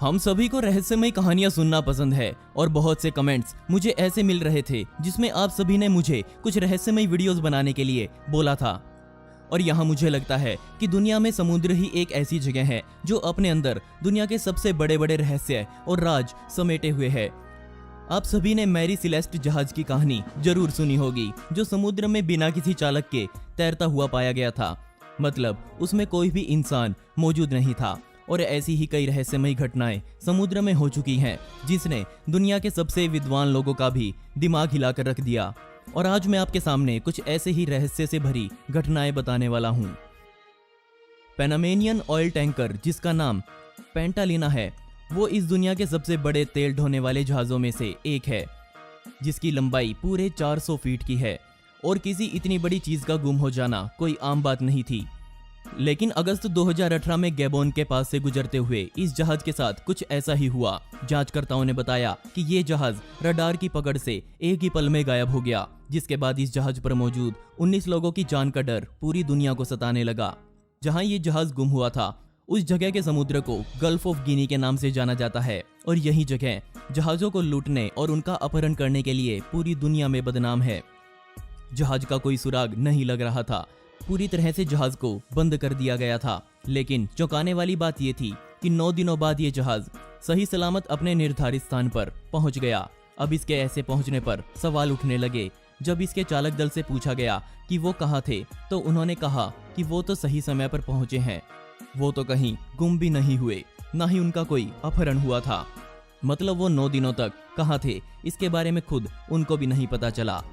हम सभी को रहस्यमय कहानियां सुनना पसंद है और बहुत से कमेंट्स मुझे ऐसे मिल रहे थे जिसमें आप सभी ने मुझे कुछ रहस्यमय वीडियोस बनाने के लिए बोला था। और यहाँ मुझे लगता है कि दुनिया में समुद्र ही एक ऐसी जगह है जो अपने अंदर दुनिया के सबसे बड़े बड़े रहस्य और राज समेटे हुए है। आप सभी ने मैरी सिलेस्ट जहाज की कहानी जरूर सुनी होगी, जो समुद्र में बिना किसी चालक के तैरता हुआ पाया गया था। मतलब उसमें कोई भी इंसान मौजूद नहीं था। और ऐसी ही कई रहस्यमय घटनाएं समुद्र में हो चुकी हैं, जिसने दुनिया के सबसे विद्वान लोगों का भी दिमाग हिलाकर रख दिया। और आज मैं आपके सामने कुछ ऐसे ही रहस्य से भरी घटनाएं बताने वाला हूं। पैनामेनियन ऑयल टैंकर, जिसका नाम पेंटालिना है, वो इस दुनिया के सबसे बड़े तेल ढोने वाले जहाज़ों में से एक है, जिसकी लंबाई पूरे 400 फीट की है। और किसी इतनी बड़ी चीज़ का गुम हो जाना कोई आम बात नहीं थी। लेकिन अगस्त 2018 में गैबोन के पास से गुजरते हुए इस जहाज के साथ कुछ ऐसा ही हुआ। जांचकर्ताओं ने बताया कि ये जहाज रडार की पकड़ से एक ही पल में गायब हो गया, जिसके बाद इस जहाज पर मौजूद 19 लोगों की जान का डर पूरी दुनिया को सताने लगा। जहां ये जहाज गुम हुआ था, उस जगह के समुद्र को गल्फ ऑफ गिनी के नाम से जाना जाता है। और यही जगह जहाजों को लूटने और उनका अपहरण करने के लिए पूरी दुनिया में बदनाम है। जहाज का कोई सुराग नहीं लग रहा था, पूरी तरह से जहाज को बंद कर दिया गया था। लेकिन चौंकाने वाली बात यह थी कि 9 दिनों बाद ये जहाज सही सलामत अपने निर्धारित स्थान पर पहुंच गया। अब इसके ऐसे पहुंचने पर सवाल उठने लगे। जब इसके चालक दल से पूछा गया कि वो कहाँ थे, तो उन्होंने कहा कि वो तो सही समय पर पहुंचे हैं, वो तो कहीं गुम भी नहीं हुए, ना ही उनका कोई अपहरण हुआ था। मतलब वो 9 दिनों तक कहाँ थे, इसके बारे में खुद उनको भी नहीं पता चला।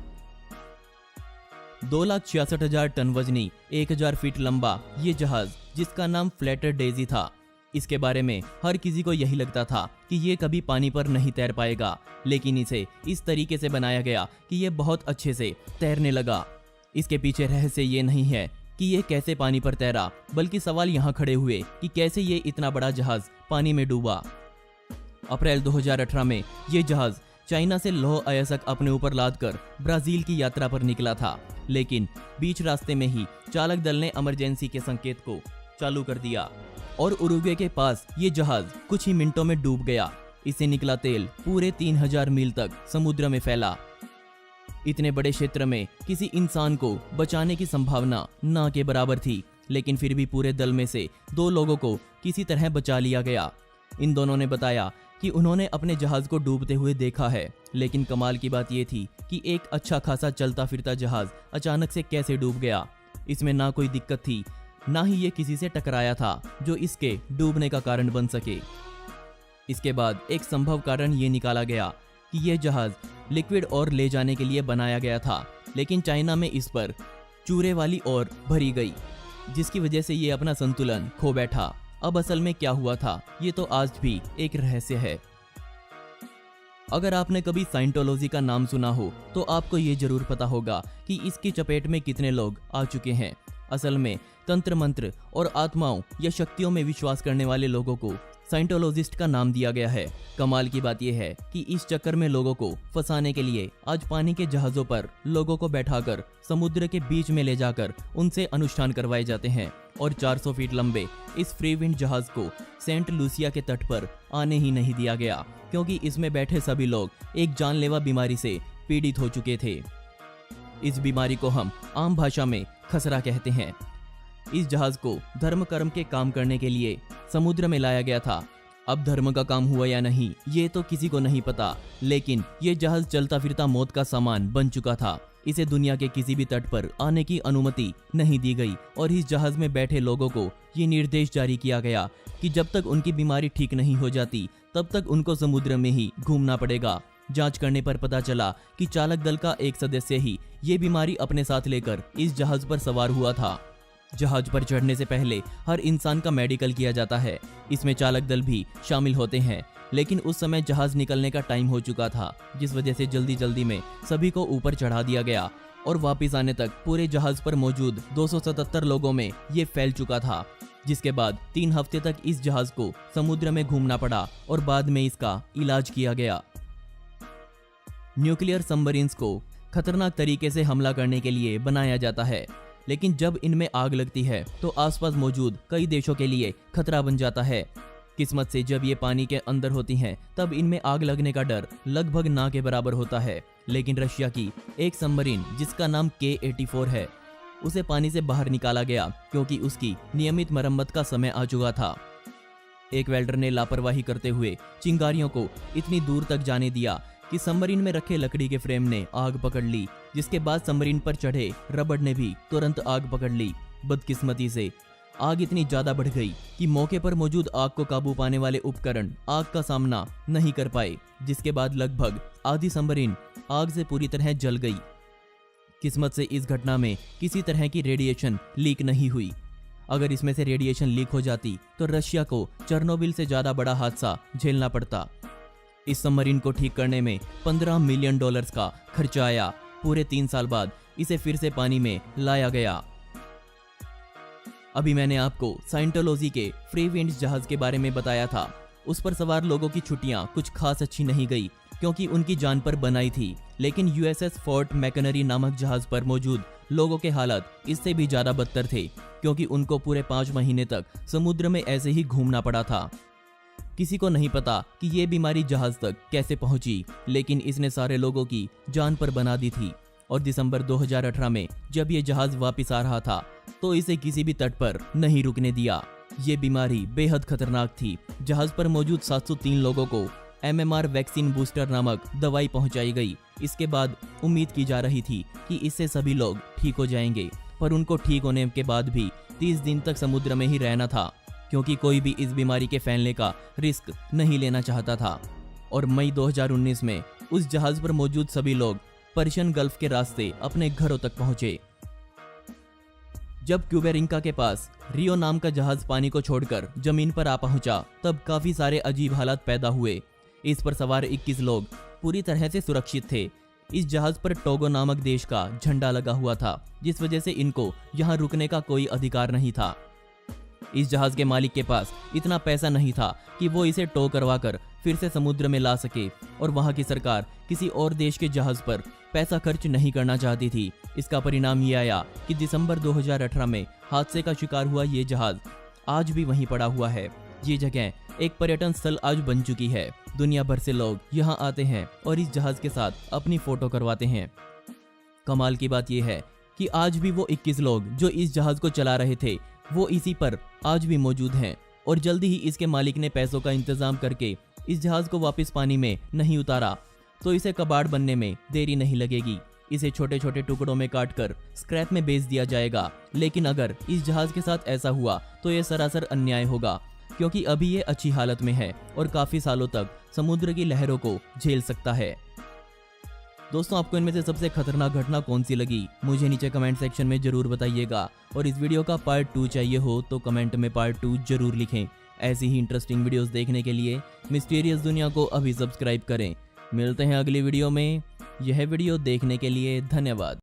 2,66,000 टन वजनी, 1,000 फीट लंबा ये जहाज, जिसका नाम फ्लैटर डेजी था, इसके बारे में हर किसी को यही लगता था कि ये कभी पानी पर नहीं तैर पाएगा। लेकिन इसे इस तरीके से बनाया गया कि ये बहुत अच्छे से तैरने लगा। इसके पीछे रहस्य ये नहीं है कि ये कैसे पानी पर तैरा, बल्कि सवाल यहाँ खड़े हुए कि कैसे ये इतना बड़ा जहाज पानी में डूबा। अप्रैल 2018 में ये जहाज चाइना से लौह अयस्क अपने ऊपर लादकर ब्राजील की यात्रा पर निकला था। लेकिन बीच रास्ते में ही चालक दल ने इमरजेंसी के संकेत को चालू कर दिया और उरुग्वे के पास ये जहाज कुछ ही मिनटों में डूब गया। इससे निकला तेल पूरे 3000 मील तक समुद्र में फैला। इतने बड़े क्षेत्र में किसी इंसान को बचाने की संभावना ना के बराबर थी, लेकिन फिर भी पूरे दल में से 2 लोगों को किसी तरह बचा लिया गया। इन दोनों ने बताया कि उन्होंने अपने जहाज को डूबते हुए देखा है। लेकिन कमाल की बात यह थी कि एक अच्छा खासा चलता फिरता जहाज अचानक से कैसे डूब गया। इसमें ना कोई दिक्कत थी, ना ही ये किसी से टकराया था जो इसके डूबने का कारण बन सके। इसके बाद एक संभव कारण ये निकाला गया कि यह जहाज लिक्विड और ले जाने के लिए बनाया गया था, लेकिन चाइना में इस पर चूरे वाली और भरी गई, जिसकी वजह से ये अपना संतुलन खो बैठा। अब असल में क्या हुआ था, ये तो आज भी एक रहस्य है। अगर आपने कभी साइंटोलॉजी का नाम सुना हो तो आपको ये जरूर पता होगा कि इसकी चपेट में कितने लोग आ चुके हैं। असल में तंत्र मंत्र और आत्माओं या शक्तियों में विश्वास करने वाले लोगों को साइंटोलॉजिस्ट का नाम दिया गया है। कमाल की बात यह है कि इस चक्कर में लोगों को फंसाने के लिए आज पानी के जहाजों पर लोगों को बैठाकर समुद्र के बीच में ले जाकर उनसे अनुष्ठान करवाए जाते हैं। और 400 फीट लंबे इस फ्री विंड जहाज को सेंट लूसिया के तट पर आने ही नहीं दिया गया, क्योंकि इसमें बैठे सभी लोग एक जानलेवा बीमारी से पीड़ित हो चुके थे। इस बीमारी को हम आम भाषा में खसरा कहते हैं। इस जहाज को धर्म कर्म के काम करने के लिए समुद्र में लाया गया था। अब धर्म का काम हुआ या नहीं, ये तो किसी को नहीं पता, लेकिन ये जहाज चलता फिरता मौत का सामान बन चुका था। इसे दुनिया के किसी भी तट पर आने की अनुमति नहीं दी गई और इस जहाज में बैठे लोगों को ये निर्देश जारी किया गया कि जब तक उनकी बीमारी ठीक नहीं हो जाती, तब तक उनको समुद्र में ही घूमना पड़ेगा। जांच करने पर पता चला कि चालक दल का एक सदस्य ही ये बीमारी अपने साथ लेकर इस जहाज पर सवार हुआ था। जहाज पर चढ़ने से पहले हर इंसान का मेडिकल किया जाता है। इसमें चालक दल भी शामिल होते हैं। लेकिन उस समय जहाज निकलने का टाइम हो चुका था, जिस वजह से जल्दी जल्दी में सभी को ऊपर चढ़ा दिया गया और वापस आने तक पूरे जहाज पर मौजूद 277 लोगों में ये फैल चुका था। जिसके बाद 3 हफ्ते तक इस जहाज को समुद्र में घूमना पड़ा और बाद में इसका इलाज किया गया। न्यूक्लियर सबमरीन्स को खतरनाक तरीके से हमला करने के लिए बनाया जाता है, लेकिन जब इनमें आग लगती है तो आसपास मौजूद कई देशों के लिए खतरा बन जाता है। किस्मत से जब ये पानी के अंदर होती हैं तब इनमें आग लगने का डर लगभग ना के बराबर होता है। लेकिन रशिया की एक सबमरीन जिसका नाम K-84 है, उसे पानी से बाहर निकाला गया क्योंकि उसकी नियमित मरम्मत का समय आ चुका था। एक वेल्डर ने लापरवाही करते हुए चिंगारियों को इतनी दूर तक जाने दिया कि सबमरीन में रखे लकड़ी के फ्रेम ने आग पकड़ ली, जिसके बाद सबमरीन पर चढ़े रबड़ ने भी तुरंत आग पकड़ ली। बदकिस्मती से आग इतनी ज्यादा बढ़ गई कि मौके पर मौजूद आग को काबू पाने वाले उपकरण आग का सामना नहीं कर पाए, जिसके बाद लगभग आधी सबमरीन आग से पूरी तरह जल गई। किस्मत से इस घटना में किसी तरह की रेडिएशन लीक नहीं हुई। अगर इसमें से रेडिएशन लीक हो जाती तो रशिया को चेरनोबिल से ज्यादा बड़ा हादसा झेलना पड़ता। इस सबमरीन को ठीक करने में $15 मिलियन का खर्चा आया। पूरे 3 साल बाद इसे फिर से पानी में लाया गया। अभी मैंने आपको साइंटोलॉजी के फ्री विंड्स जहाज के बारे में बताया था। उस पर सवार लोगों की छुट्टियां कुछ खास अच्छी नहीं गई क्योंकि उनकी जान पर बनाई थी। लेकिन USS फोर्ट मैकनरी नामक जहाज पर मौजूद लोगों के हालात इससे भी ज्यादा बदतर थे क्योंकि उनको पूरे 5 महीने तक समुद्र में ऐसे ही घूमना पड़ा था। किसी को नहीं पता कि ये बीमारी जहाज तक कैसे पहुंची, लेकिन इसने सारे लोगों की जान पर बना दी थी। और दिसंबर 2018 में जब ये जहाज वापस आ रहा था तो इसे किसी भी तट पर नहीं रुकने दिया। ये बीमारी बेहद खतरनाक थी। जहाज पर मौजूद 703 लोगों को MMR वैक्सीन बूस्टर नामक दवाई पहुंचाई गई। इसके बाद उम्मीद की जा रही थी कि इससे सभी लोग ठीक हो जाएंगे, पर उनको ठीक होने के बाद भी 30 दिन तक समुद्र में ही रहना था क्योंकि कोई भी इस बीमारी के फैलने का रिस्क नहीं लेना चाहता था। और मई 2019 में उस जहाज पर मौजूद सभी लोग पर्शियन गल्फ के रास्ते अपने घरों तक पहुंचे। जब क्यूबेरिंका के पास रियो नाम का जहाज पानी को छोड़कर जमीन पर आ पहुंचा तब काफी सारे अजीब हालात पैदा हुए। इस पर सवार 21 लोग पूरी तरह से सुरक्षित थे। इस जहाज पर टोगो नामक देश का झंडा लगा हुआ था, जिस वजह से इनको यहाँ रुकने का कोई अधिकार नहीं था। इस जहाज के मालिक के पास इतना पैसा नहीं था कि वो इसे टो करवा कर फिर से समुद्र में ला सके, और वहां की सरकार किसी और देश के जहाज पर पैसा खर्च नहीं करना चाहती थी। इसका परिणाम ये आया कि दिसंबर 2018 में हादसे का शिकार हुआ ये जहाज आज भी वहीं पड़ा हुआ है। ये जगह एक पर्यटन स्थल आज बन चुकी है। दुनिया भर से लोग यहाँ आते हैं और इस जहाज के साथ अपनी फोटो करवाते हैं। कमाल की बात यह है कि आज भी वो 21 लोग जो इस जहाज को चला रहे थे वो इसी पर आज भी मौजूद हैं, और जल्दी ही इसके मालिक ने पैसों का इंतजाम करके इस जहाज को वापस पानी में नहीं उतारा तो इसे कबाड़ बनने में देरी नहीं लगेगी। इसे छोटे छोटे टुकड़ों में काटकर स्क्रैप में बेच दिया जाएगा। लेकिन अगर इस जहाज के साथ ऐसा हुआ तो यह सरासर अन्याय होगा क्योंकि अभी ये अच्छी हालत में है और काफी सालों तक समुद्र की लहरों को झेल सकता है। दोस्तों, आपको इनमें से सबसे खतरनाक घटना कौन सी लगी मुझे नीचे कमेंट सेक्शन में जरूर बताइएगा, और इस वीडियो का पार्ट 2 चाहिए हो तो कमेंट में पार्ट 2 जरूर लिखें। ऐसी ही इंटरेस्टिंग वीडियोस देखने के लिए मिस्टीरियस दुनिया को अभी सब्सक्राइब करें। मिलते हैं अगली वीडियो में। यह वीडियो देखने के लिए धन्यवाद।